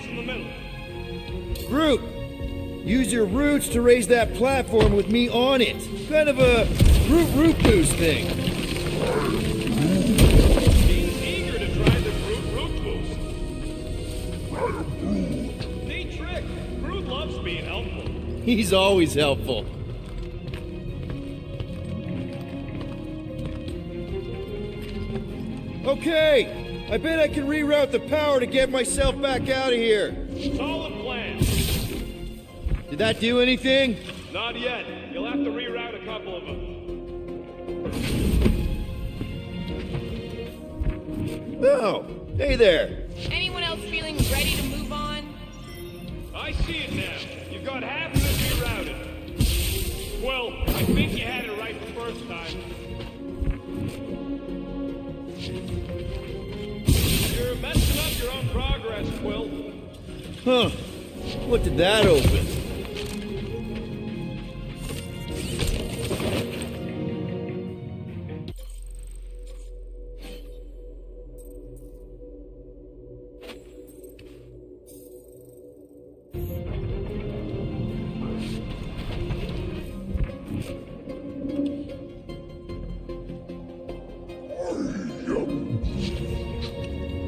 clamps in the middle. Groot, use your roots to raise that platform with me on it. Kind of a root boost thing. He's eager to try the root boost. Neat trick. Groot loves being helpful. He's always helpful. Okay, I bet I can reroute the power to get myself back out of here. Solid plan. Did that do anything? Not yet. You'll have to reroute a couple of them. Oh, hey there. Anyone else feeling ready to move on? I see it now. You've got half of it rerouted. Well, I think you had it right the first time. You're messing up your own progress, Quill. Huh. What did that open?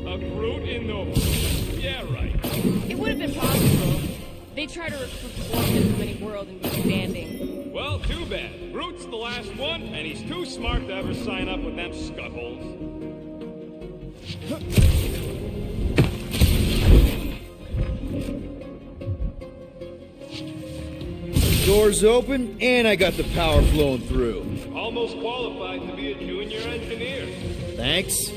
A Groot in the... Yeah, right. It would have been possible. They try to recruit foreigners from any world and be standing. Well, too bad. Groot's the last one, and he's too smart to ever sign up with them scuttholes. Doors open, and I got the power flowing through. Almost qualified to be a junior engineer. Thanks.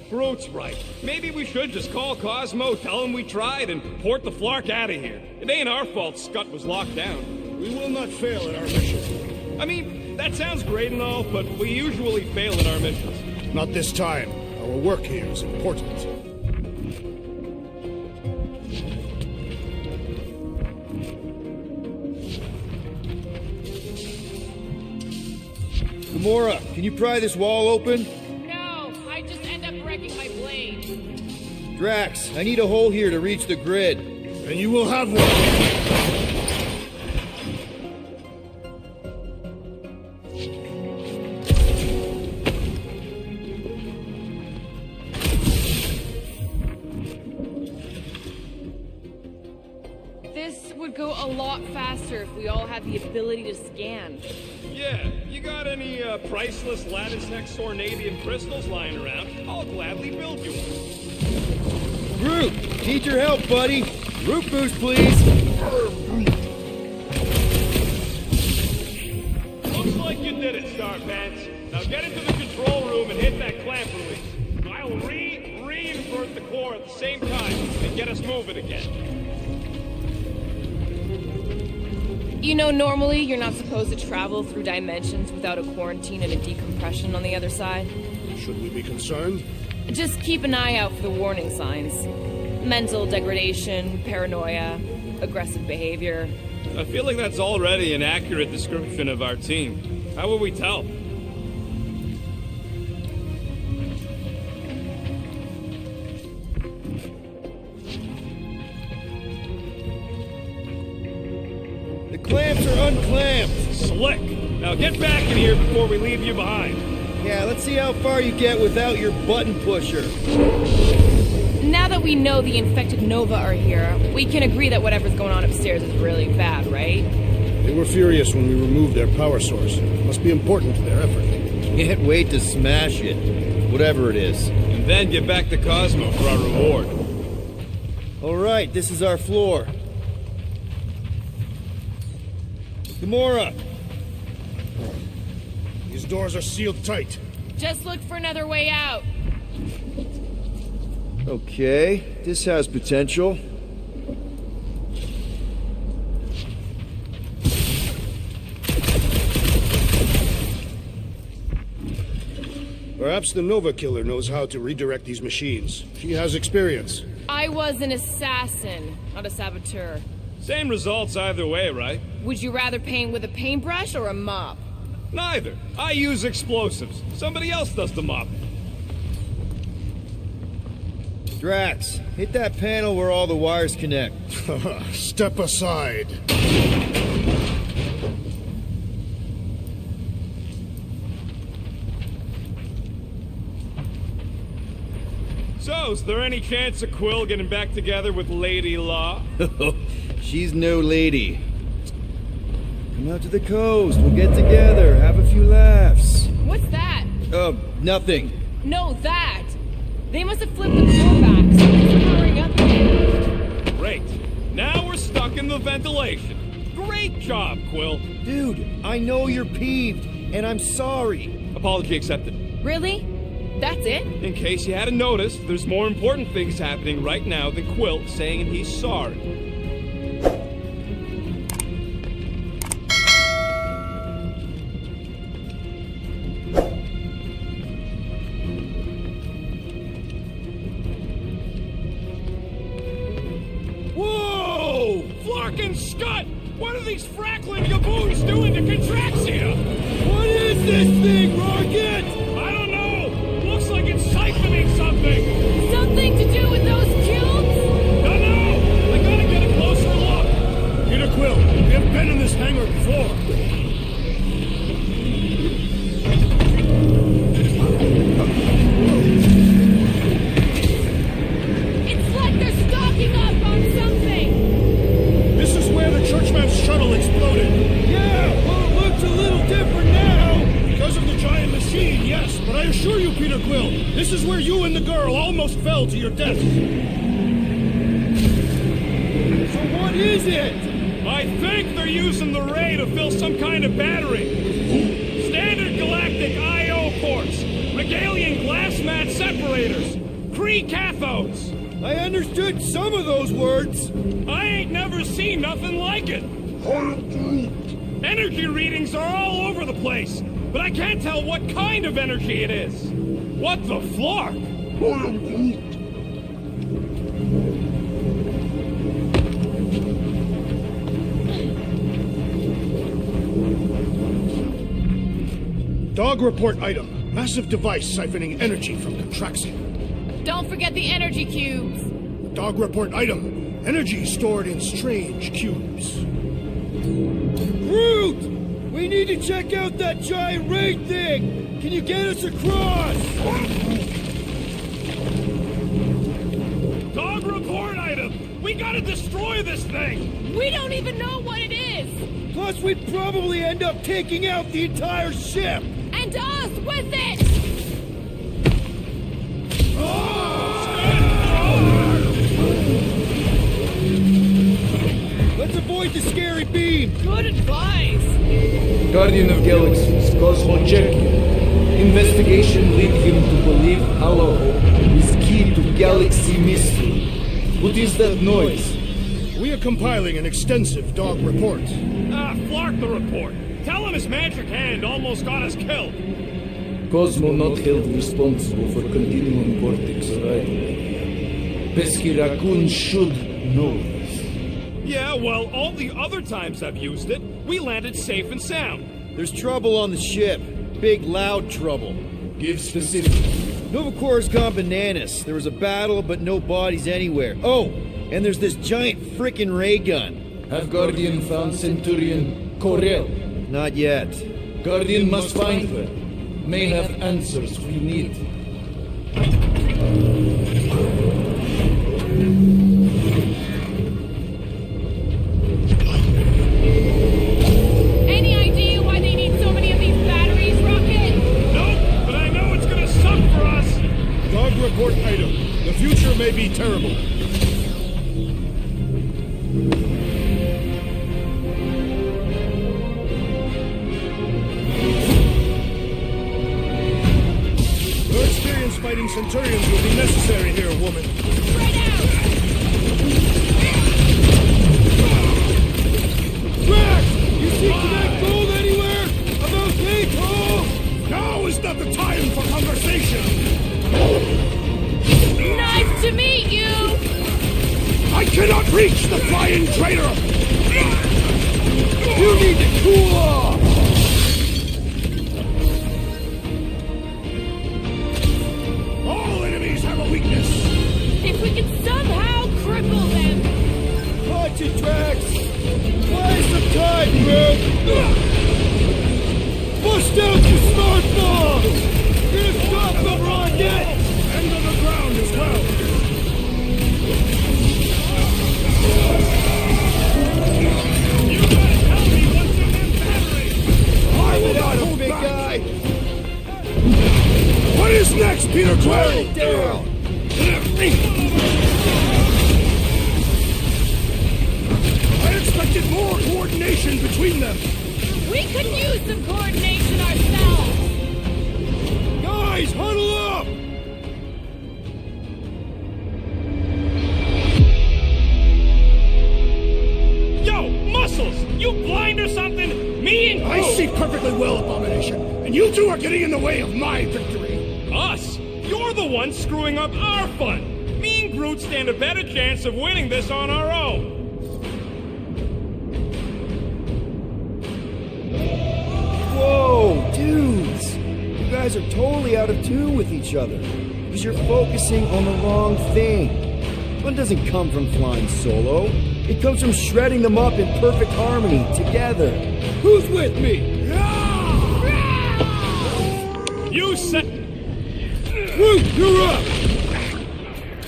Groot's right. Maybe we should just call Cosmo, tell him we tried, and port the Flark out of here. It ain't our fault Scott was locked down. We will not fail in our mission. I mean, that sounds great and all, but we usually fail in our missions. Not this time. Our work here is important. Gamora, can you pry this wall open? No, I just end up wrecking my blade. Drax, I need a hole here to reach the grid. And you will have one. This would go a lot faster if we all had the ability to scan. Yeah, you got any priceless lattice next ornadium crystals lying around? I'll gladly build you one. Groot, need your help, buddy. Root boost, please. Looks like you did it, Star Pants. Now get into the control room and hit that clamp release. I'll reinvert the core at the same time and get us moving again. You know, normally you're not supposed to travel through dimensions without a quarantine and a decompression on the other side. Should we be concerned? Just keep an eye out for the warning signs. Mental degradation, paranoia, aggressive behavior. I feel like that's already an accurate description of our team. How will we tell? The clamps are unclamped. Slick! Now get back in here before we leave you behind. Yeah, let's see how far you get without your button pusher. Now that we know the infected Nova are here, we can agree that whatever's going on upstairs is really bad, right? They were furious when we removed their power source. Must be important to their effort. Can't wait to smash it. Whatever it is. And then get back to Cosmo for our reward. All right, this is our floor. Gamora! These doors are sealed tight. Just look for another way out. Okay, this has potential. All Perhaps the Nova Killer knows how to redirect these machines. She has experience. I was an assassin, not a saboteur. Same results either way, right? Would you rather paint with a paintbrush or a mop? Neither. I use explosives. Somebody else does the mopping. Drax, hit that panel where all the wires connect. Step aside. So, is there any chance of Quill getting back together with Lady Law? She's no lady. Come out to the coast. We'll get together, have a few laughs. What's that? Nothing. No, that! They must have flipped the core back. Something's powering up here. Great. Now we're stuck in the ventilation. Great job, Quill. Dude, I know you're peeved, and I'm sorry. Apology accepted. Really? That's it? In case you hadn't noticed, there's more important things happening right now than Quill saying he's sorry. Whoa! Flark and Scud! What are these frackling gaboons doing to Contraxia? What is this thing, Rocket? I don't know! Looks like it's siphoning something! Something to do with those cubes? Don't know! I gotta get a closer look! Peter Quill, we have been in this hangar before. It's like they're stocking up on something! This is where the Churchman's shuttle exploded. Yeah, well, it looks a little different now. Because of the giant machine, yes, but I assure you, Peter Quill, this is where you and the girl almost fell to your deaths. So what is it? I think they're using the ray to fill some kind of battery. Standard galactic I.O. ports, Regalian glass mat separators, Kree cathodes. I understood some of those words. I ain't never seen nothing like it. Energy readings are all over the place, but I can't tell what kind of energy it is. What the flark? Dog report item. Massive device siphoning energy from Contraxia. Don't forget the energy cubes! Dog report item. Energy stored in strange cubes. Groot! We need to check out that giant raid thing! Can you get us across? Dog report item! We gotta destroy this thing! We don't even know what it is! Plus, we'd probably end up taking out the entire ship! And us with it! Let's avoid the scary beam! Good advice! Guardian of Galaxies, Cosmo Cherky. Investigation lead him to believe Halo is key to galaxy mystery. What is that noise? We are compiling an extensive dog report. Flark the report. Tell him his magic hand almost got us killed. Cosmo not held responsible for continuum vortex arrival. Pesky Raccoon should know this. Yeah, well, all the other times I've used it, we landed safe and sound. There's trouble on the ship. Big, loud trouble. Give specifics. Nova Corps gone bananas. There was a battle, but no bodies anywhere. Oh, and there's this giant frickin' ray gun. Have Guardian found Centurion Corel? Not yet. Guardian must find her. May have answers we need. Any idea why they need so many of these batteries, Rocket? Nope, but I know it's gonna suck for us. Dog report item. The future may be terrible. Your experience fighting Centurions will be necessary here, woman. Spread out! Drax! You see that gold anywhere? About Gatehole? Now is not the time for conversation! cannot reach the flying traitor! You need to cool off! All enemies have a weakness! If we can somehow cripple them! Watch it, Drax! Buy some time, Groot! Bust out your smart bombs! You're gonna stop the rocket! And on the ground as well! You gotta tell me what's in them batteries! I will not Hold hold big back! guy! What is next, Peter Quill? Down! I expected more coordination between them! We could use some coordination ourselves! Guys, huddle up! Yo, Muscles! You blind or something? Me and I Groot- see perfectly well, Abomination, and you two are getting in the way of my victory! Us? You're the one screwing up our fun! Me and Groot stand a better chance of winning this on our own! Whoa, dudes! You guys are totally out of tune with each other. Because you're focusing on the wrong thing. Fun doesn't come from flying solo. It comes from shredding them up in perfect harmony, together. Who's with me? You said... Groot, you're up!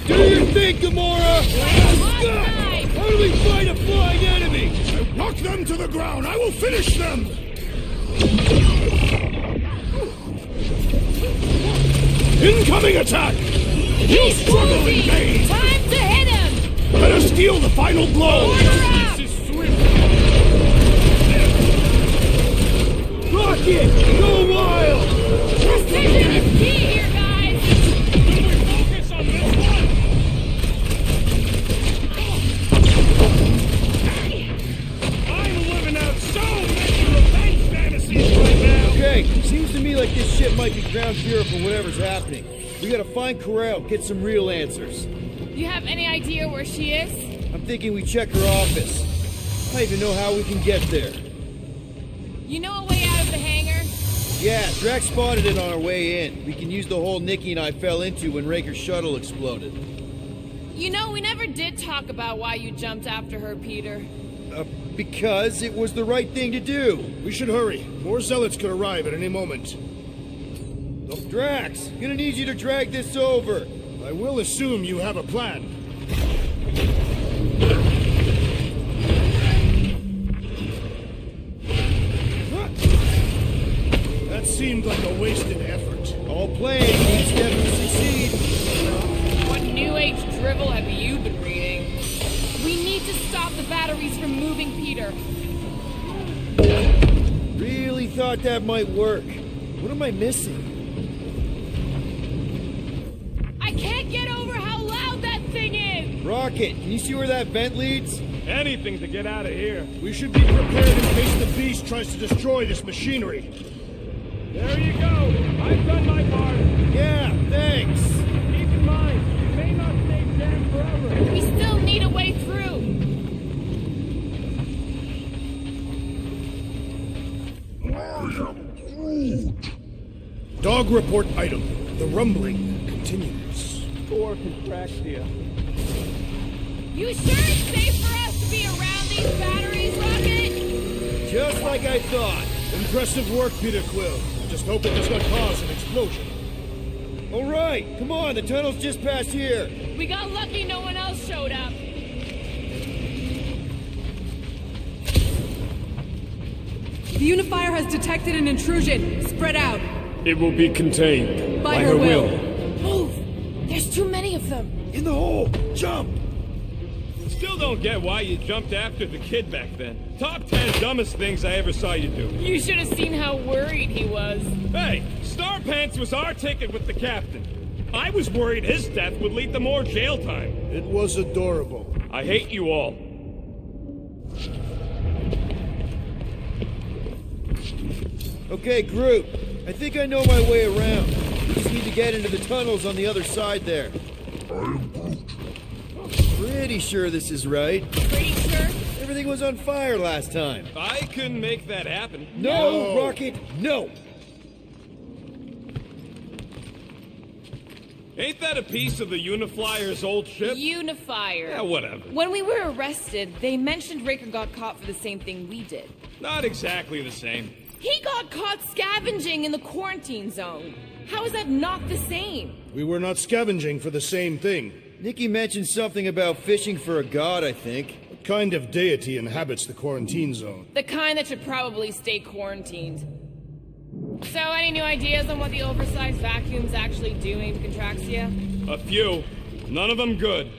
Do your thing, Gamora! Time. How do we fight a flying enemy? Knock them to the ground! I will finish them! Incoming attack! You struggle in vain! Time to hit him! Let us deal the final blow! Order up! This is swift! Rocket, go wild! Precision is key here, guys! Can we focus on this one? I'm living out so many revenge fantasies right now! Okay, seems to me like this ship might be ground zero for whatever's happening. We gotta find Corral, get some real answers. You have any idea where she is? I'm thinking we check her office. I don't even know how we can get there. You know a way out of the hangar? Yeah, Drax spotted it on our way in. We can use the hole Nikki and I fell into when Raker's shuttle exploded. You know, we never did talk about why you jumped after her, Peter. Because it was the right thing to do. We should hurry. More zealots could arrive at any moment. Drax, gonna need you to drag this over. I will assume you have a plan. That seemed like a wasted effort. All playing needs Step to succeed. What New Age drivel have you been reading? We need to stop the batteries from moving, Peter. Really thought that might work. What am I missing? I can't get over how loud that thing is! Rocket, can you see where that vent leads? Anything to get out of here. We should be prepared in case the beast tries to destroy this machinery. There you go. I've done my part. Yeah, thanks. Keep in mind, you may not stay jammed forever. We still need a way through. Dog report item. The rumbling continues. Or contractia. You sure it's safe for us to be around these batteries, Rocket? Just like I thought. Impressive work, Peter Quill. I just hope it does not cause an explosion. All right, come on, the tunnel's just past here. We got lucky no one else showed up. The Unifier has detected an intrusion. Spread out. It will be contained. By her will. Move! There's too many of them. In the hole, jump! Still don't get why you jumped after the kid back then. Top 10 dumbest things I ever saw you do. You should have seen how worried he was. Hey, Star Pants was our ticket with the captain. I was worried his death would lead to more jail time. It was adorable. I hate you all. Okay, Groot, I think I know my way around. We just need to get into the tunnels on the other side there. Pretty sure this is right. Pretty sure? Everything was on fire last time. I couldn't make that happen. No, Rocket, no! Ain't that a piece of the Uniflyer's old ship? Unifier. Yeah, whatever. When we were arrested, they mentioned Raker got caught for the same thing we did. Not exactly the same. He got caught scavenging in the quarantine zone. How is that not the same? We were not scavenging for the same thing. Nikki mentioned something about fishing for a god, I think. What kind of deity inhabits the quarantine zone? The kind that should probably stay quarantined. So, any new ideas on what the oversized vacuum's actually doing to Contraxia? A few. None of them good.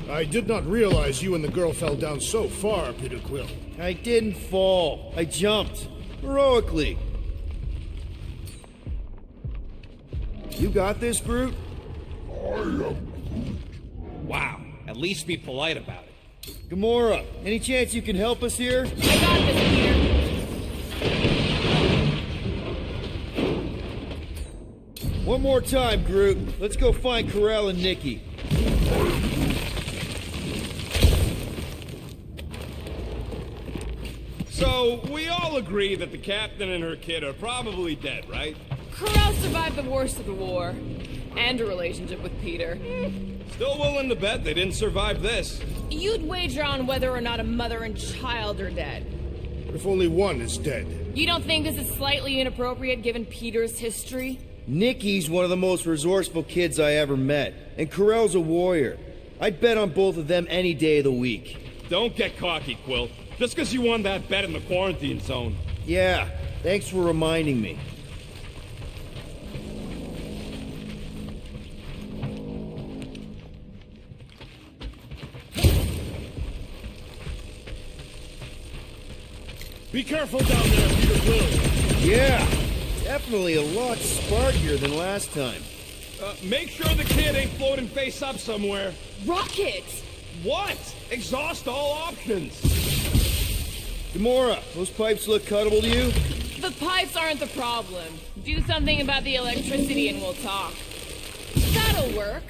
I did not realize you and the girl fell down so far, Peter Quill. I didn't fall. I jumped. Heroically. You got this, Groot? Wow. At least be polite about it. Gamora, any chance you can help us here? I got this, Peter. One more time, Groot. Let's go find Karel and Nikki. So, we all agree that the captain and her kid are probably dead, right? Karel survived the worst of the war. And a relationship with Peter. Still willing to bet they didn't survive this. You'd wager on whether or not a mother and child are dead. If only one is dead. You don't think this is slightly inappropriate given Peter's history? Nikki's one of the most resourceful kids I ever met, and Karel's a warrior. I'd bet on both of them any day of the week. Don't get cocky, Quill. Just because you won that bet in the quarantine zone. Yeah, thanks for reminding me. Be careful down there, Peter Quill. Yeah, definitely a lot sparkier than last time. Make sure the kid ain't floating face up somewhere. Rocket! What? Exhaust all options. Gamora, those pipes look cuttable to you? The pipes aren't the problem. Do something about the electricity and we'll talk. That'll work.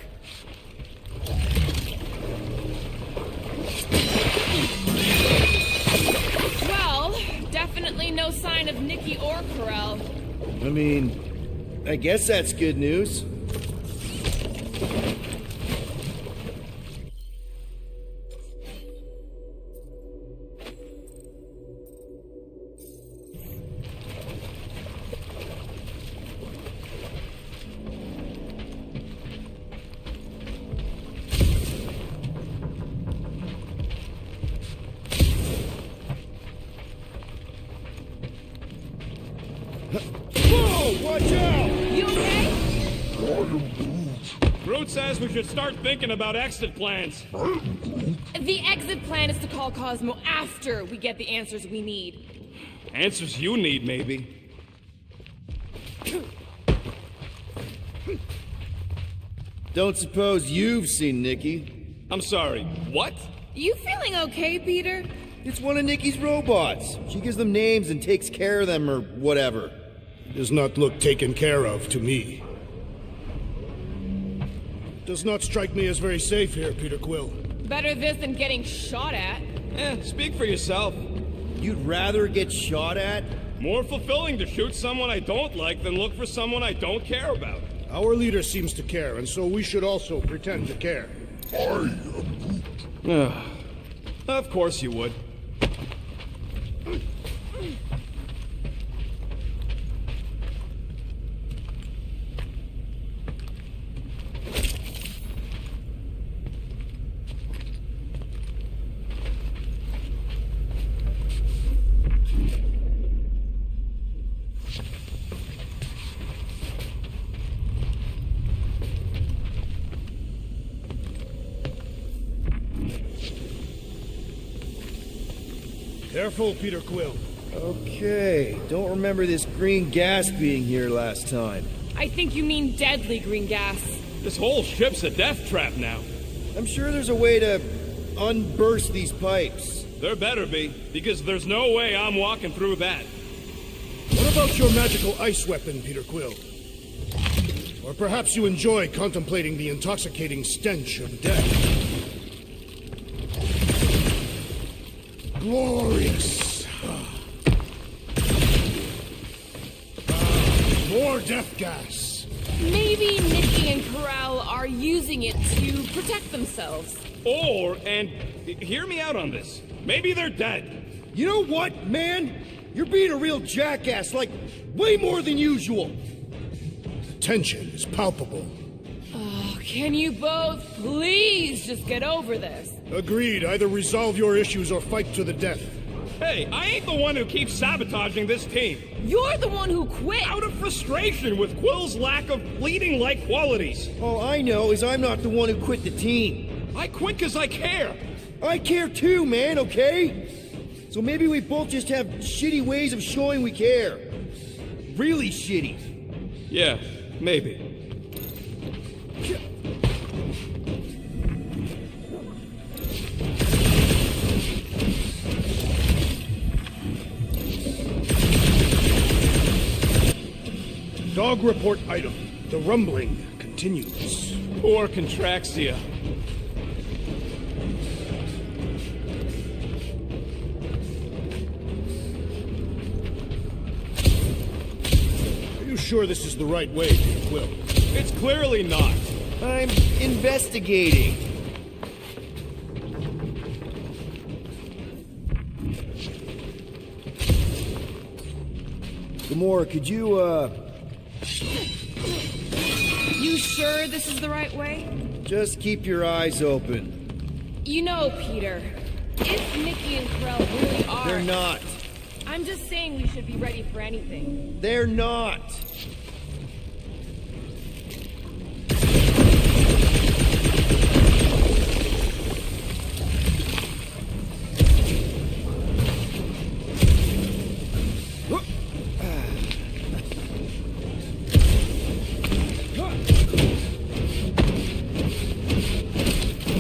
Well, definitely no sign of Nikki or Karel. I mean, I guess that's good news. Whoa, watch out! You okay? Groot says we should start thinking about exit plans. The exit plan is to call Cosmo after we get the answers we need. Answers you need, maybe. Don't suppose you've seen Nikki? I'm sorry, what? You feeling okay, Peter? It's one of Nikki's robots. She gives them names and takes care of them or whatever. Does not look taken care of to me. Does not strike me as very safe here, Peter Quill. Better this than getting shot at. Speak for yourself. You'd rather get shot at? More fulfilling to shoot someone I don't like than look for someone I don't care about. Our leader seems to care, and so we should also pretend to care. Of course you would. Careful, Peter Quill. Okay, don't remember this green gas being here last time. I think you mean deadly green gas. This whole ship's a death trap now. I'm sure there's a way to unburst these pipes. There better be, because there's no way I'm walking through that. What about your magical ice weapon, Peter Quill? Or perhaps you enjoy contemplating the intoxicating stench of death. Glorious. More death gas. Maybe Nikki and Corral are using it to protect themselves. Or, and hear me out on this, maybe they're dead. You know what, man? You're being a real jackass, like, way more than usual. The tension is palpable. Oh, can you both please just get over this? Agreed. Either resolve your issues or fight to the death. Hey, I ain't the one who keeps sabotaging this team. You're the one who quit! Out of frustration with Quill's lack of bleeding-like qualities. All I know is I'm not the one who quit the team. I quit because I care. I care too, man, okay? So maybe we both just have shitty ways of showing we care. Really shitty. Yeah, maybe. Dog report item. The rumbling continues. Poor Contraxia. Are you sure this is the right way, Peter Quill? It's clearly not. I'm investigating. Gamora, could you, You sure this is the right way? just keep your eyes open? You know, Peter, if Nikki and Corral really are... They're not. I'm just saying we should be ready for anything. They're not.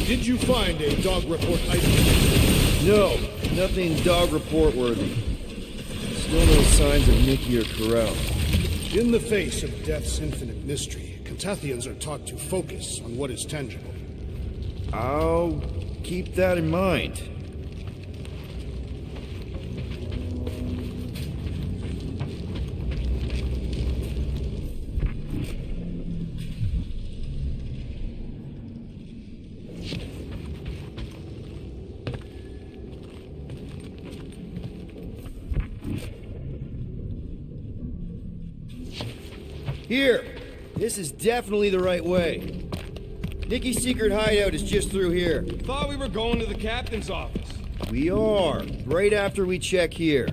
Did you find a dog report item? No, nothing dog report worthy. Still no signs of Nikki or Corral. In the face of death's infinite mystery, Catathians are taught to focus on what is tangible. I'll keep that in mind. Here! This is definitely the right way. Nikki's secret hideout is just through here. Thought we were going to the captain's office. We are, right after we check here.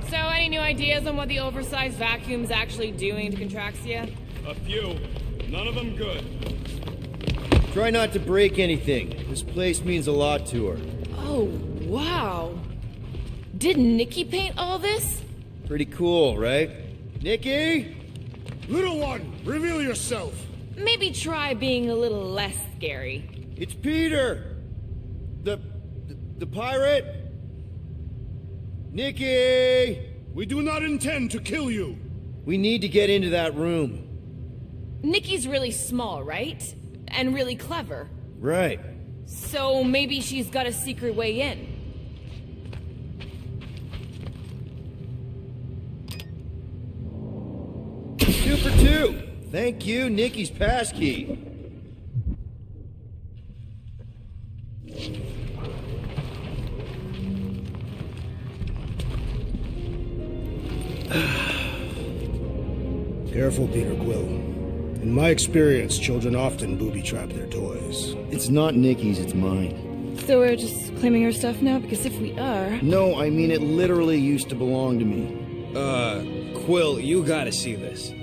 So, any new ideas on what the oversized vacuum's actually doing to Contraxia? A few. None of them good. Try not to break anything. This place means a lot to her. Oh, wow. Did Nikki paint all this? Pretty cool, right? Nikki? Little one, reveal yourself. Maybe try being a little less scary. It's Peter! The pirate? Nikki! We do not intend to kill you. We need to get into that room. Nikki's really small, right? And really clever. Right. So maybe she's got a secret way in. 2 for 2. Thank you, Nikki's passkey. Careful, Peter Quill. In my experience, children often booby-trap their toys. It's not Nikki's, it's mine. So we're just claiming her stuff now? Because if we are... No, I mean it literally used to belong to me. Quill, you gotta see this.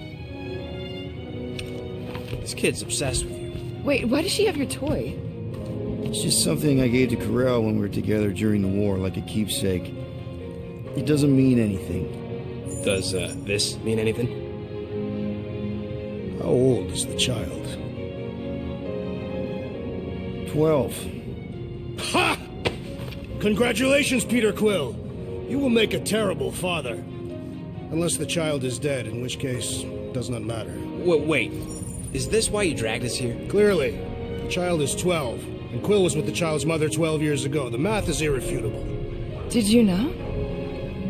This kid's obsessed with you. Wait, why does she have your toy? It's just something I gave to Corral when we were together during the war, like a keepsake. It doesn't mean anything. Does, this mean anything? How old is the child? 12. Ha! Congratulations, Peter Quill. You will make a terrible father. Unless the child is dead, in which case, does not matter. Wait. Is this why you dragged us here? Clearly, the child is 12, and Quill was with the child's mother 12 years ago. The math is irrefutable. Did you know?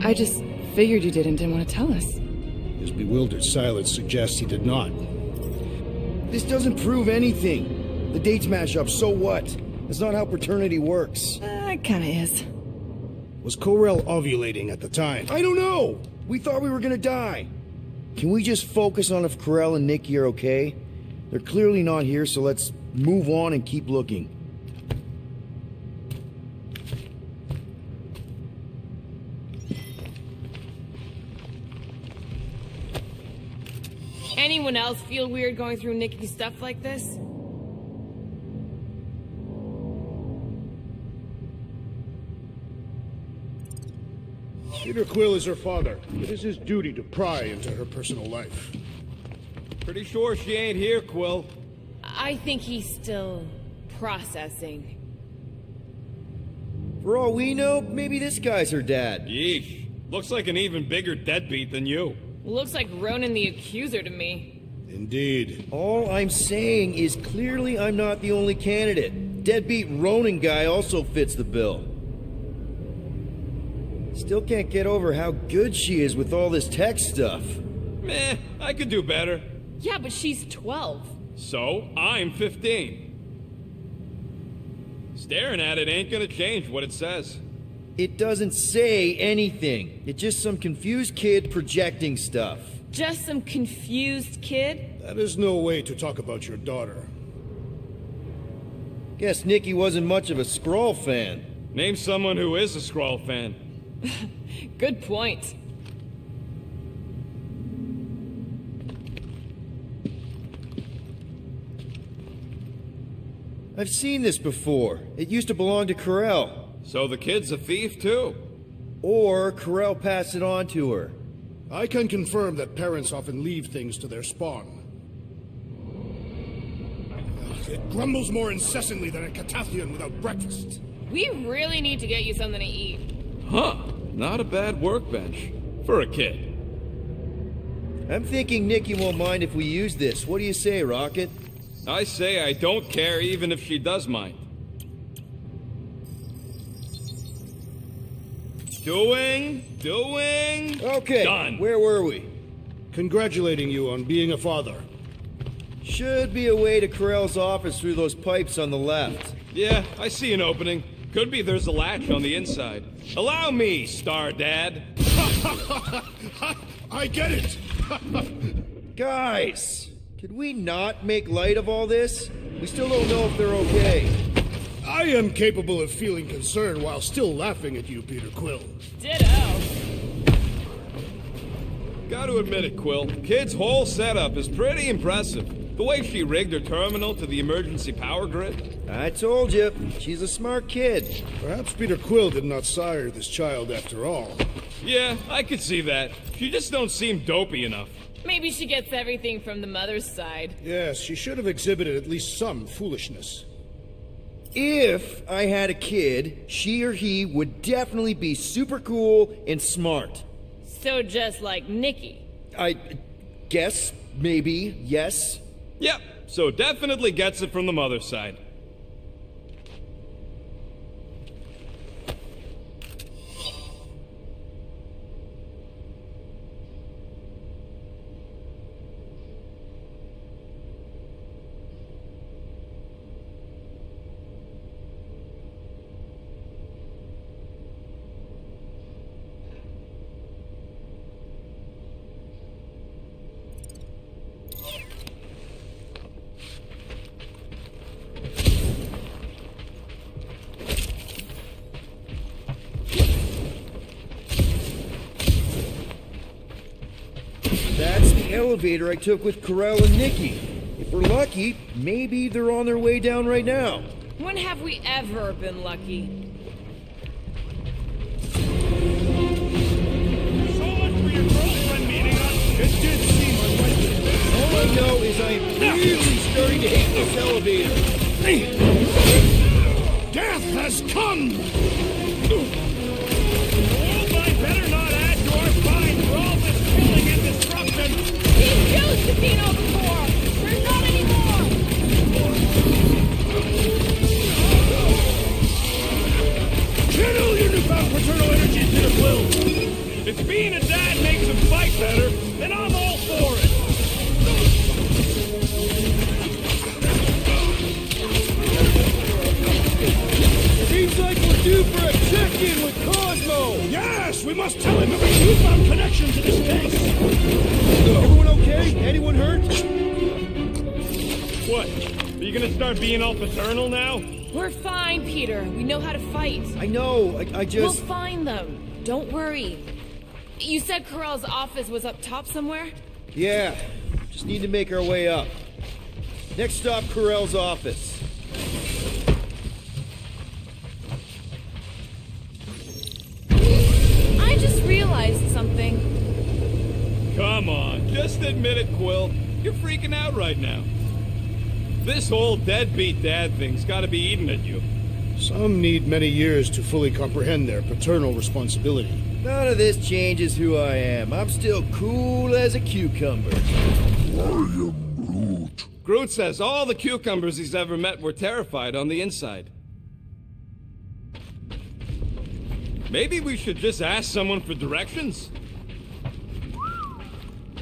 I just figured you didn't want to tell us. His bewildered silence suggests he did not. This doesn't prove anything. The dates match up, so what? That's not how paternity works. It kinda is. Was Corel ovulating at the time? I don't know! We thought we were gonna die. Can we just focus on if Corel and Nikki are okay? They're clearly not here, so let's move on and keep looking. Anyone else feel weird going through Nikki's stuff like this? Peter Quill is her father. It is his duty to pry into her personal life. Pretty sure she ain't here, Quill. I think he's still processing. For all we know, maybe this guy's her dad. Yeesh. Looks like an even bigger deadbeat than you. Looks like Ronan the Accuser to me. Indeed. All I'm saying is clearly I'm not the only candidate. Deadbeat Ronin guy also fits the bill. Still can't get over how good she is with all this tech stuff. Meh, I could do better. Yeah, but she's 12. So, I'm 15. Staring at it ain't gonna change what it says. It doesn't say anything. It's just some confused kid projecting stuff. Just some confused kid? That is no way to talk about your daughter. Guess Nikki wasn't much of a Skrull fan. Name someone who is a Skrull fan. Good point. I've seen this before. It used to belong to Corel. So the kid's a thief, too. Or Corel passed it on to her. I can confirm that parents often leave things to their spawn. It grumbles more incessantly than a Catathian without breakfast. We really need to get you something to eat. Huh. Not a bad workbench. For a kid. I'm thinking Nikki won't mind if we use this. What do you say, Rocket? I say I don't care even if she does mind. Doing. Okay, Done. where were we? Congratulating you on being a father. Should be a way to Corel's office through those pipes on the left. Yeah, I see an opening. Could be there's a latch on the inside. Allow me, Star Dad. I get it! Guys, could we not make light of all this? We still don't know if they're okay. I am capable of feeling concern while still laughing at you, Peter Quill. Ditto. Gotta admit it, Quill. Kid's whole setup is pretty impressive. The way she rigged her terminal to the emergency power grid. I told you, she's a smart kid. Perhaps Peter Quill did not sire this child after all. Yeah, I could see that. She just don't seem dopey enough. Maybe she gets everything from the mother's side. Yes, she should have exhibited at least some foolishness. If I had a kid, she or he would definitely be super cool and smart. So just like Nikki. I guess, maybe, yes. Yep, so definitely gets it from the mother's side. That's the elevator I took with Corel and Nikki. If we're lucky, maybe they're on their way down right now. When have we ever been lucky? So much for your girlfriend meeting us. It did seem unlikely. All I know is I am really starting to hate this elevator. Death has come! Gizmo! Yes, we must tell him of a newfound connection to this case. Everyone okay? Anyone hurt? What? Are you gonna start being all paternal now? We're fine, Peter. We know how to fight. I know, I We'll just... find them. Don't worry. You said Corell's office was up top somewhere? Yeah, just need to make our way up. Next stop, Corell's office. I just realized something. Come on, just admit it, Quill. You're freaking out right now. This whole deadbeat dad thing's gotta be eating at you. Some need many years to fully comprehend their paternal responsibility. None of this changes who I am. I'm still cool as a cucumber. Groot says all the cucumbers he's ever met were terrified on the inside. Maybe we should just ask someone for directions?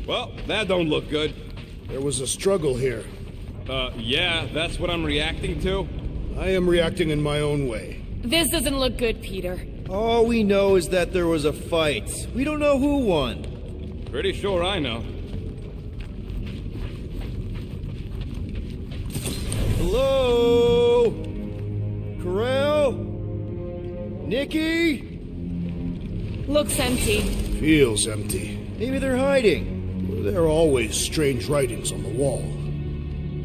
Well, that don't look good. There was a struggle here. Yeah, that's what I'm reacting to. I am reacting in my own way. This doesn't look good, Peter. All we know is that there was a fight. We don't know who won. Pretty sure I know. Hello? Corell? Nikki? Looks empty. Feels empty. Maybe they're hiding. There are always strange writings on the wall.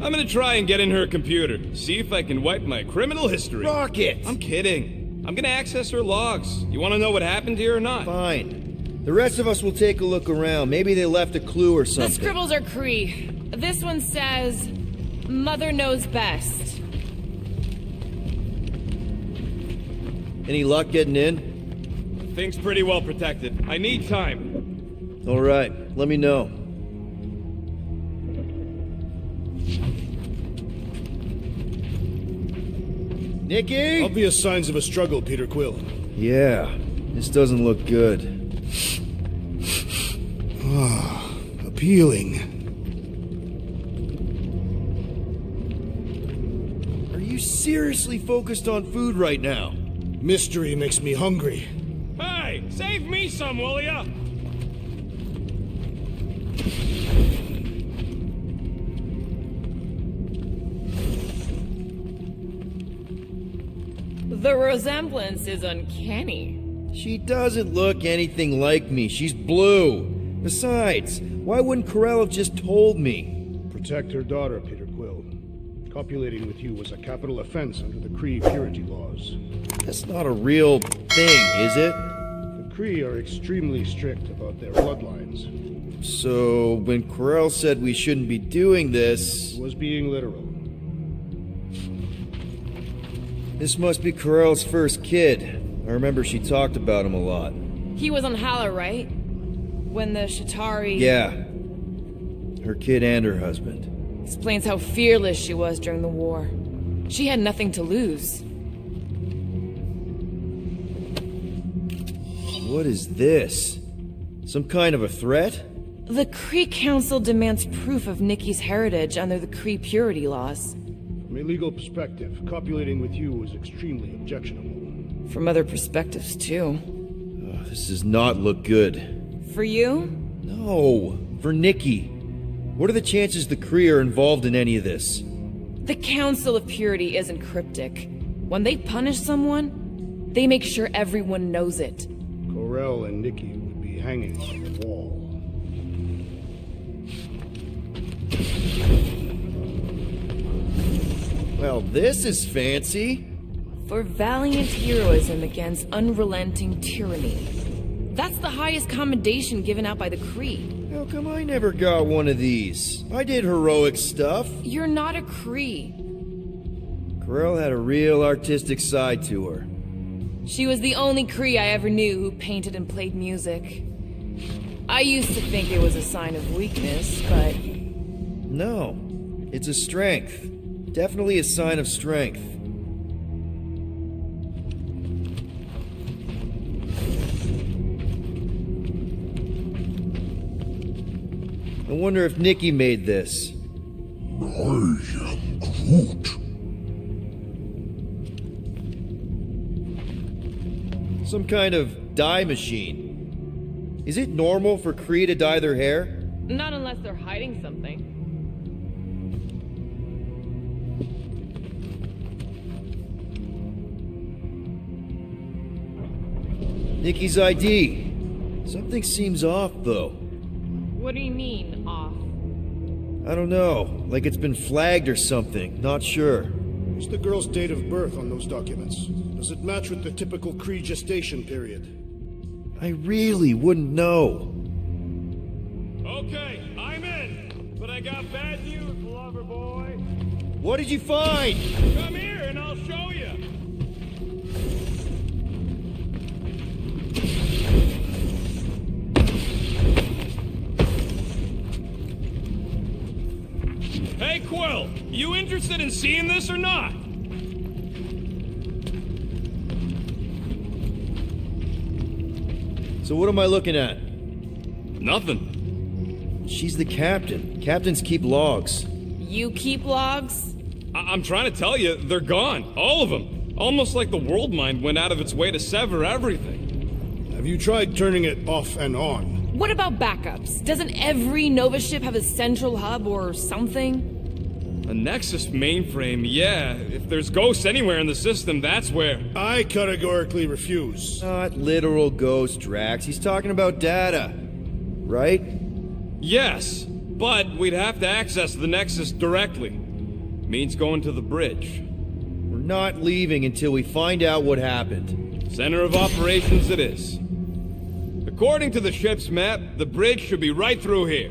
I'm gonna try and get in her computer, see if I can wipe my criminal history. Rocket! I'm kidding. I'm gonna access her logs. You wanna know what happened here or not? Fine. The rest of us will take a look around. Maybe they left a clue or The something. scribbles are Cree. This one says, Mother knows best. Any luck getting in? Thing's pretty well protected. I need time. All right, let me know. Nikki? Obvious signs of a struggle, Peter Quill. Yeah, this doesn't look good. Appealing. Are you seriously focused on food right now? Mystery makes me hungry. Hey, save me some, will ya? The resemblance is uncanny. She doesn't look anything like me. She's blue. Besides, why wouldn't Corell have just told me? Protect her daughter, Peter Quill. Copulating with you was a capital offense under the Kree purity laws. That's not a real thing, is it? The Kree are extremely strict about their bloodlines. So, when Corell said we shouldn't be doing this... He was being literal. This must be Corell's first kid. I remember she talked about him a lot. He was on Hala, right? When the Shatari... Yeah. Her kid and her husband. Explains how fearless she was during the war. She had nothing to lose. What is this? Some kind of a threat? The Kree Council demands proof of Nikki's heritage under the Kree purity laws. From a legal perspective, copulating with you was extremely objectionable. From other perspectives, too. Oh, this does not look good. For you? No, for Nikki. What are the chances the Kree are involved in any of this? The Council of Purity isn't cryptic. When they punish someone, they make sure everyone knows it. Corell and Nikki would be hanging on the wall. Well, this is fancy. For valiant heroism against unrelenting tyranny. That's the highest commendation given out by the Kree. How come I never got one of these? I did heroic stuff. You're not a Kree. Corell had a real artistic side to her. She was the only Kree I ever knew who painted and played music. I used to think it was a sign of weakness, but... No, it's a strength. Definitely a sign of strength. I wonder if Nikki made this. I am Groot. Some kind of dye machine. Is it normal for Kree to dye their hair? Not unless they're hiding something. Nikki's ID. Something seems off, though. What do you mean, off? I don't know. Like it's been flagged or something. Not sure. What's the girl's date of birth on those documents? Does it match with the typical Kree gestation period? I really wouldn't know. Okay, I'm in. But I got bad news, lover boy. What did you find? Come here and I'll show you. Hey, Quill, you interested in seeing this or not? So what am I looking at? Nothing. She's the captain. Captains keep logs. You keep logs? I'm trying to tell you, they're gone. All of them. Almost like the world mind went out of its way to sever everything. Have you tried turning it off and on? What about backups? Doesn't every Nova ship have a central hub or something? A Nexus mainframe, yeah. If there's ghosts anywhere in the system, that's where. I categorically refuse. Not literal ghost, Drax. He's talking about data. Right? Yes, but we'd have to access the Nexus directly. Means going to the bridge. We're not leaving until we find out what happened. Center of operations it is. According to the ship's map, the bridge should be right through here.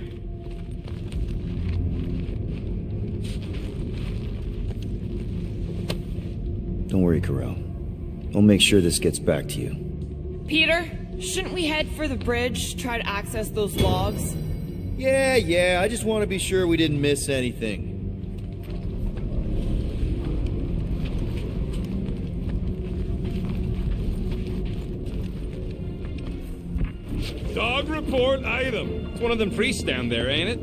Don't worry, Carell. I'll make sure this gets back to you. Peter, shouldn't we head for the bridge, try to access those logs? Yeah, I just want to be sure we didn't miss anything. Dog report item. It's one of them priests down there, ain't it?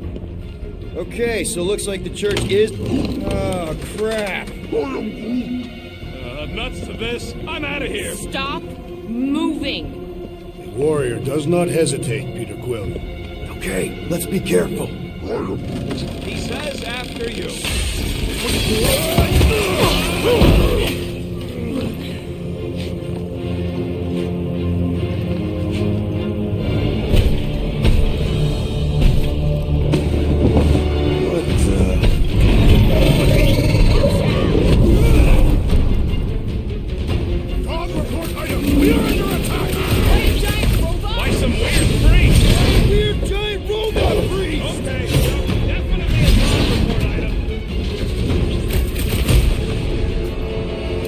Okay, so looks like the church is... Oh, crap. Nuts to this. I'm out of here. Stop moving. The warrior does not hesitate, Peter Quill. Okay, let's be careful. He says after you. Dog report item! We are under attack! Hey, giant robot! By some weird freak. Weird giant robot freeze! Okay, definitely a dog report item.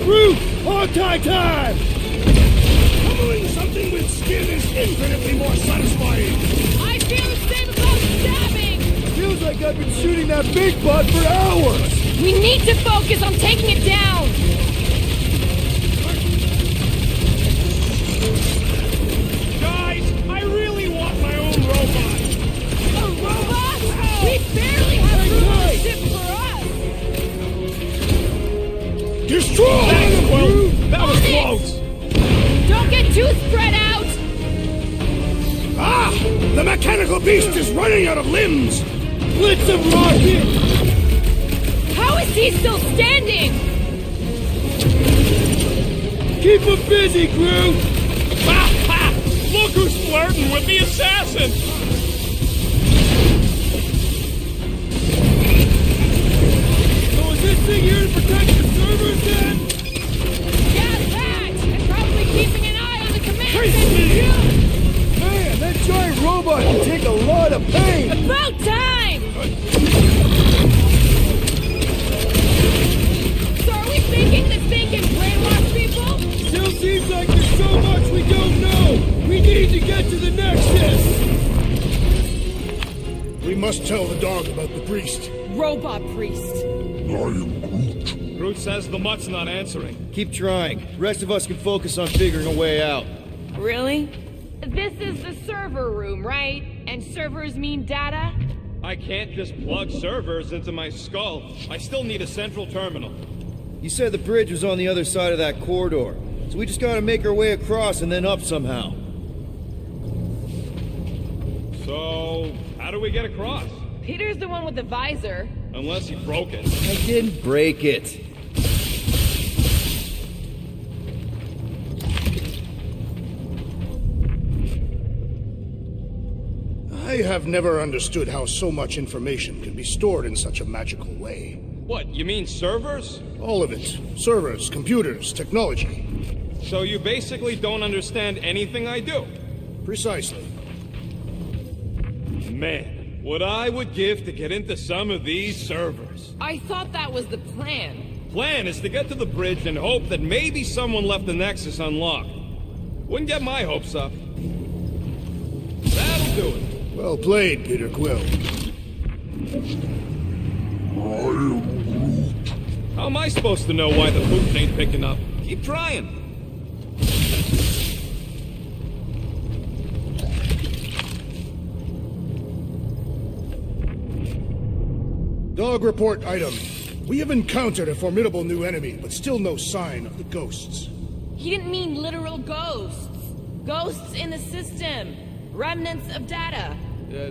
Groot! Hawkeye time! Pummeling something with skin is infinitely more satisfying! I feel the same about stabbing! Feels like I've been shooting that big butt for hours! We need to focus on taking it down! Guys, I really want my own robot. A robot? We barely have room on the ship for us! Destroy! Thanks, Quill. That was On it. close. Don't get too spread out! Ah! The mechanical beast is running out of limbs! Blitz of rocket! How is he still standing? Keep him busy, Groot! Ha ha! Look who's flirting with the assassin. So is this thing here to protect the servers then? Yeah, that! And probably keeping an eye on the command center, Man, that giant robot can take a lot of pain! too! About time! So are we thinking this thing can brainwash people? Still seems like there's so much we don't know! We need to get to the Nexus! We must tell the dog about the priest. Robot priest. I am Groot. Groot says the mutt's not answering. Keep trying. The rest of us can focus on figuring a way out. Really? This is the server room, right? And servers mean data? I can't just plug servers into my skull. I still need a central terminal. You said the bridge was on the other side of that corridor. So we just gotta make our way across and then up somehow. So, how do we get across? Peter's the one with the visor. Unless you broke it. I didn't break it. I have never understood how so much information can be stored in such a magical way. What, you mean servers? All of it. Servers, computers, technology. So you basically don't understand anything I do? Precisely. Man, what I would give to get into some of these servers. I thought that was the plan. Plan is to get to the bridge and hope that maybe someone left the Nexus unlocked. Wouldn't get my hopes up. That'll do it. Well played, Peter Quill. How am I supposed to know why the boots ain't picking up? Keep trying. Dog report item. We have encountered a formidable new enemy, but still no sign of the ghosts. He didn't mean literal ghosts. Ghosts in the system. Remnants of data.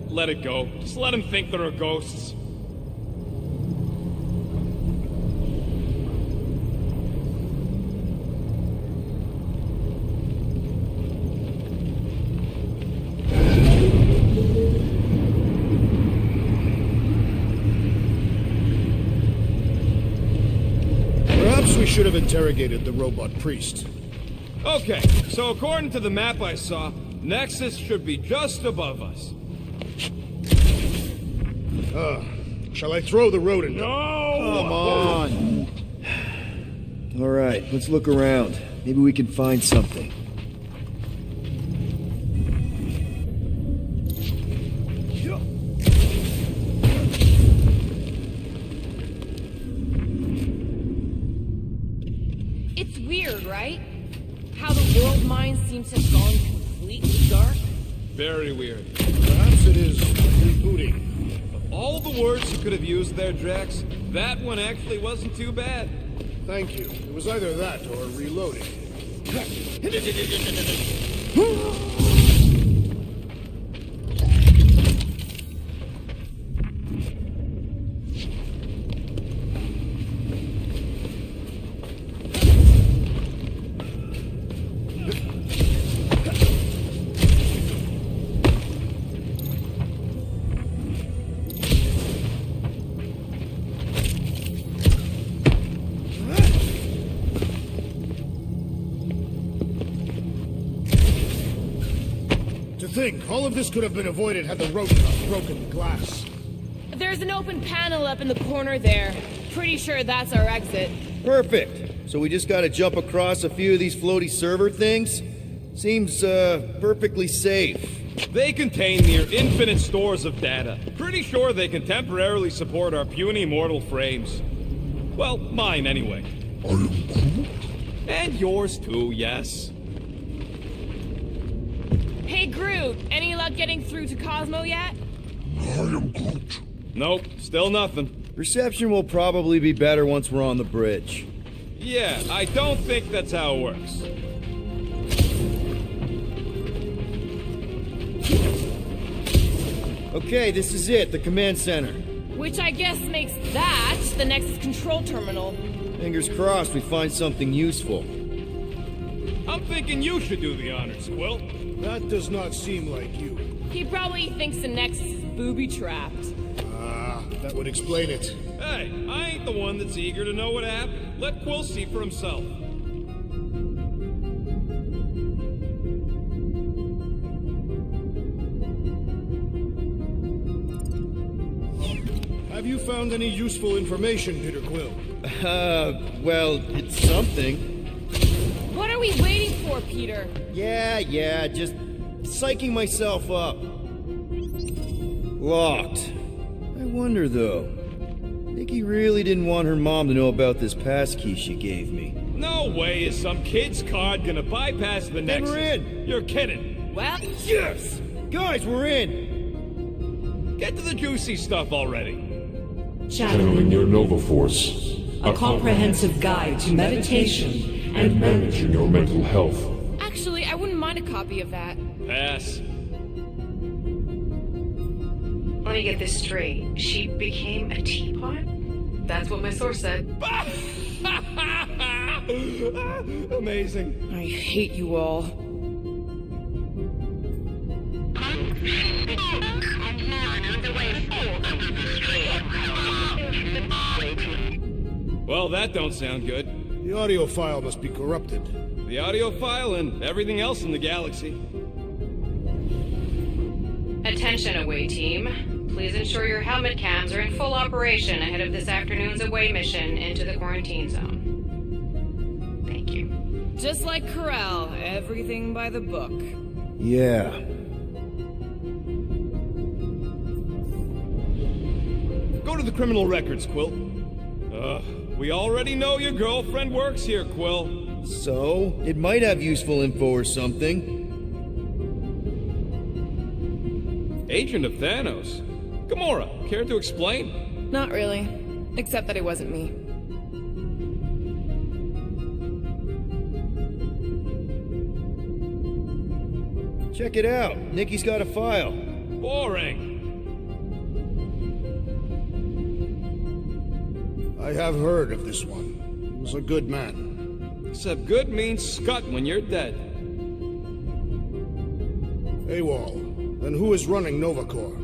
Let it go. Just let him think there are ghosts. Perhaps we should have interrogated the robot priest. Okay, so according to the map I saw, Nexus should be just above us. Shall I throw the rodent? Come on. All right, let's look around. Maybe we can find something. It's weird, right? How the world mind seems to have gone completely dark. Very weird. Perhaps it is rebooting. Of all the words you could have used there, Jax, that one actually wasn't too bad. Thank you. It was either that or reloading. Think, all of this could have been avoided had the rodent not broken the glass. There's an open panel up in the corner there. Pretty sure that's our exit. Perfect. So we just gotta jump across a few of these floaty server things? Seems, perfectly safe. They contain near infinite stores of data. Pretty sure they can temporarily support our puny mortal frames. Well, mine anyway. I am Groot. And yours too, yes. Hey, Groot, any luck getting through to Cosmo yet? I am Groot. Nope, still nothing. Reception will probably be better once we're on the bridge. Yeah, I don't think that's how it works. Okay, this is it, the command center. Which I guess makes that the Nexus control terminal. Fingers crossed we find something useful. I'm thinking you should do the honors, Quill. That does not seem like you. He probably thinks the Nexus is booby-trapped. That would explain it. Hey, I ain't the one that's eager to know what happened. Let Quill see for himself. Have you found any useful information, Peter Quill? Well, it's something. What are we waiting for, Peter? Yeah, just psyching myself up. Locked. I wonder, though. Nikki really didn't want her mom to know about this passkey she gave me. No way is some kid's card gonna bypass the Nexus. We're in. You're kidding. Well, Yes! Guys, we're in! Get to the juicy stuff already. Channeling your Nova Force. A comprehensive guide to meditation and managing your mental health. Actually, I wouldn't mind a copy of that. Pass. Let me get this straight. She became a teapot? That's what my source said. Amazing. I hate you all. Well, that don't sound good. The audio file must be corrupted. The audio file and everything else in the galaxy. Attention, away team. Please ensure your helmet cams are in full operation ahead of this afternoon's away mission into the quarantine zone. Thank you. Just like Corral, everything by the book. Yeah. Go to the criminal records, Quill. We already know your girlfriend works here, Quill. So, it might have useful info or something. Agent of Thanos. Gamora, care to explain? Not really. Except that it wasn't me. Check it out. Nikki's got a file. Boring. I have heard of this one. He was a good man. Except good means scut when you're dead. AWOL. Then who is running Nova Corps?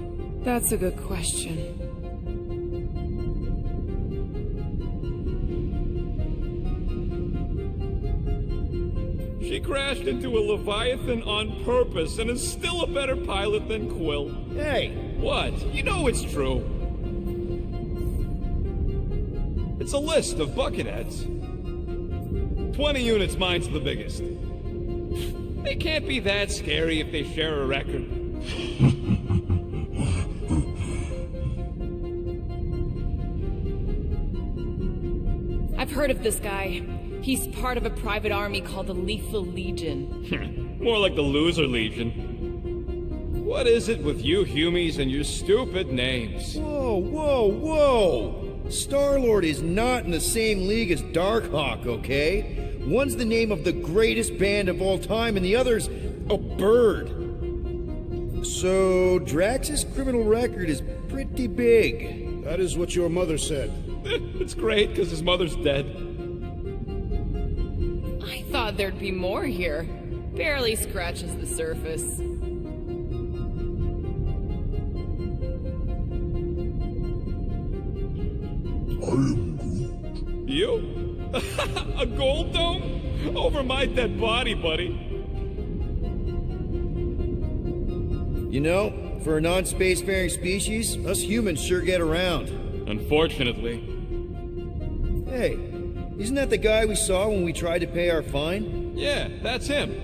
That's a good question. She crashed into a Leviathan on purpose and is still a better pilot than Quill. Hey! What? You know it's true. It's a list of bucketheads. 20 units, mine's the biggest. They can't be that scary if they share a record. I've heard of this guy. He's part of a private army called the Lethal Legion. More like the Loser Legion. What is it with you humies and your stupid names? Whoa, whoa, whoa! Star-Lord is not in the same league as Darkhawk, okay? One's the name of the greatest band of all time, and the other's a bird. So, Drax's criminal record is pretty big. That is what your mother said. It's great, because his mother's dead. I thought there'd be more here. Barely scratches the surface. I am Groot. You? A gold dome? Over my dead body, buddy. You know, for a non-spacefaring species, us humans sure get around. Unfortunately. Hey, isn't that the guy we saw when we tried to pay our fine? Yeah, that's him.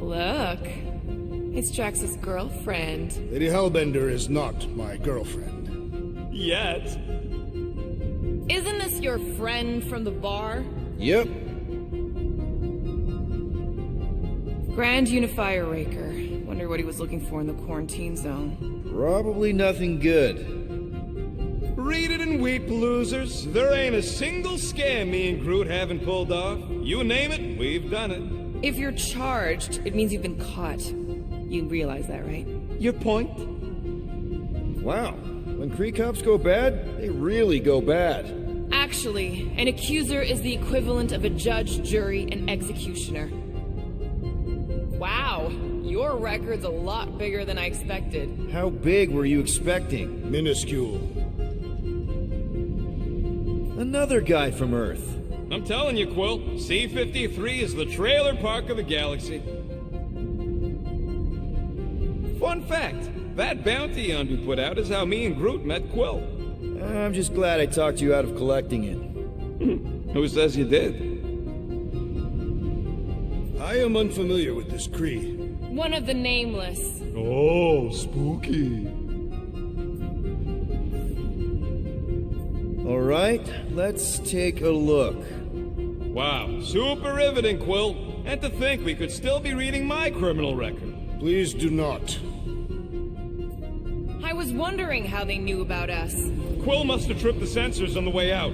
Look. It's Drax's girlfriend. Lady Hellbender is not my girlfriend. Yet. Isn't this your friend from the bar? Yep. Grand Unifier Raker. Wonder what he was looking for in the quarantine zone. Probably nothing good. Read it and weep, losers. There ain't a single scam me and Groot haven't pulled off. You name it, we've done it. If you're charged, it means you've been caught. You realize that, right? Your point? Wow. When Kree cops go bad, they really go bad. Actually, an accuser is the equivalent of a judge, jury, and executioner. Wow, your record's a lot bigger than I expected. How big were you expecting? Minuscule. Another guy from Earth. I'm telling you, Quill, C-53 is the trailer park of the galaxy. Fun fact, that bounty hunt we put out is how me and Groot met Quill. I'm just glad I talked you out of collecting it. Who says you did? I am unfamiliar with this Kree. One of the nameless. Oh, spooky. All right, let's take a look. Wow, super riveting, Quill. And to think we could still be reading my criminal record. Please do not. I was wondering how they knew about us. Quill must have tripped the sensors on the way out.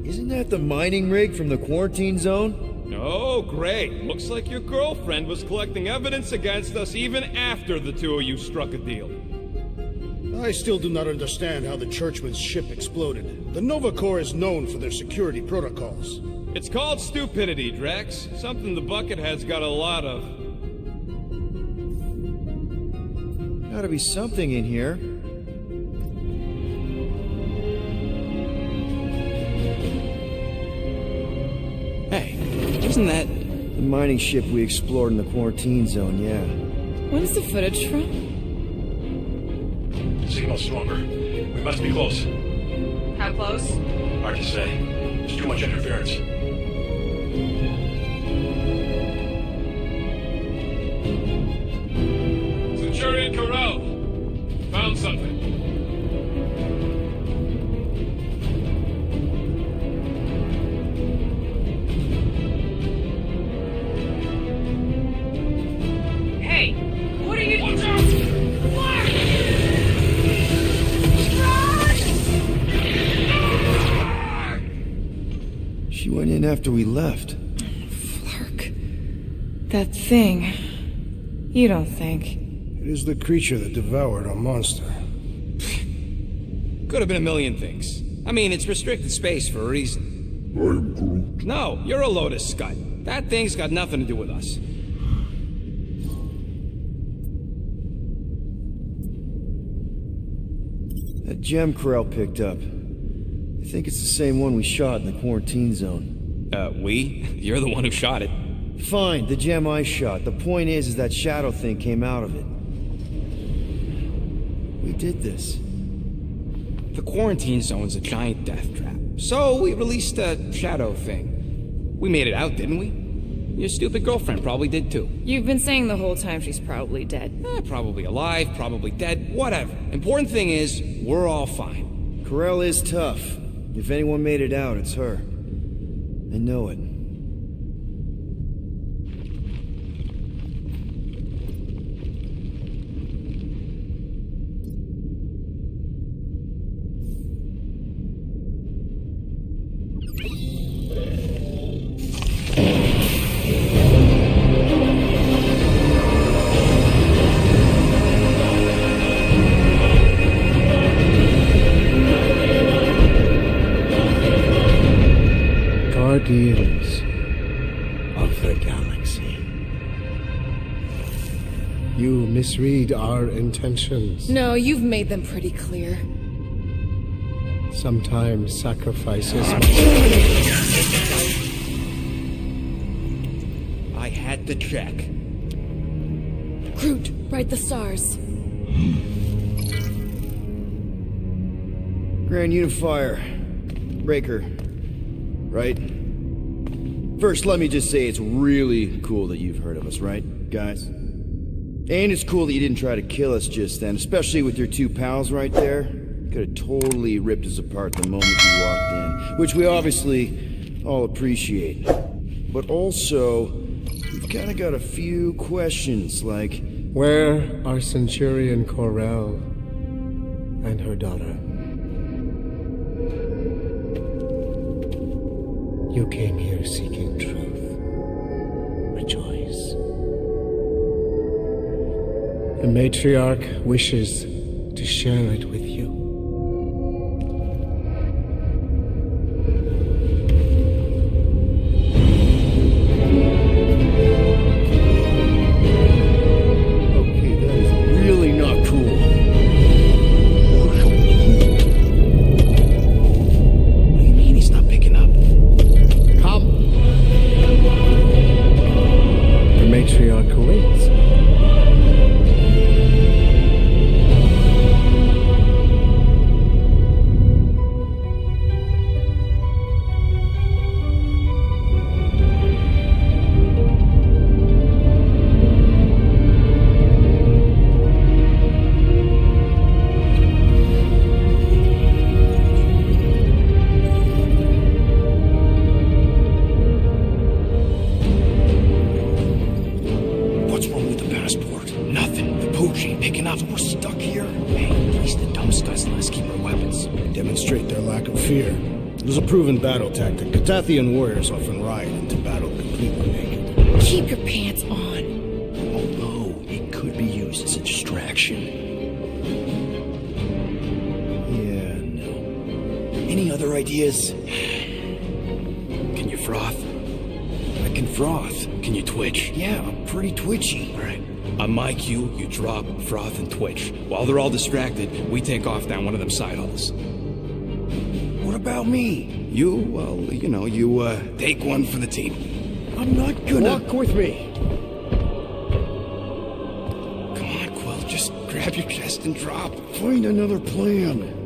Isn't that the mining rig from the quarantine zone? Oh, great. Looks like your girlfriend was collecting evidence against us even after the two of you struck a deal. I still do not understand how the Churchman's ship exploded. The Nova Corps is known for their security protocols. It's called stupidity, Drax. Something the Buckethead's got a lot of. Gotta be something in here. Hey, isn't that... The mining ship we explored in the quarantine zone, yeah. What is the footage from? Signal stronger. We must be close. How close? Hard to say. There's too much interference. Centurion Corral. Found something. Hey, what are you... Watch out! She went in after we left. Flark. That thing. You don't think? It is the creature that devoured our monster. Could have been a million things. I mean, it's restricted space for a reason. I'm Groot. No, you're a Lotus Scud. That thing's got nothing to do with us. That gem Corral picked up. I think it's the same one we shot in the quarantine zone. We? You're the one who shot it. Fine, the gem I shot. The point is that shadow thing came out of it. We did this. The quarantine zone's a giant death trap. So we released a shadow thing. We made it out, didn't we? Your stupid girlfriend probably did too. You've been saying the whole time she's probably dead. Probably alive, probably dead, whatever. Important thing is, we're all fine. Corral is tough. If anyone made it out, it's her. I know it. Guardians of the galaxy. You misread our intentions. No, you've made them pretty clear. Sometimes sacrifices. I had to check. Groot, write the stars. Grand Unifier. Breaker. Right? First, let me just say it's really cool that you've heard of us, right, guys? And it's cool that you didn't try to kill us just then, especially with your two pals right there. Could have totally ripped us apart the moment you walked in, which we obviously all appreciate. But also, we've kind of got a few questions, like... Where are Centurion Corell and her daughter? You came here seeking truth. Rejoice. The matriarch wishes to share it with you. Okay, that is really not cool. What do you mean he's not picking up? Come. The matriarch awaits. What's wrong with the passport? Nothing. The pooch ain't picking up. We're stuck here. Hey, at least the dumb scuds fear. It was a proven battle tactic. Katathian warriors often ride into battle completely naked. Keep your pants on. Although it could be used as a distraction. Yeah, no. Any other ideas? Can you froth? I can froth. Can you twitch? Yeah, I'm pretty twitchy. Alright. On my cue, you drop, froth, and twitch. While they're all distracted, we take off down one of them side halls. What about me? You, well, you take one for the team. I'm not gonna... Walk with me. Come on, Quill, just grab your chest and drop. Find another plan.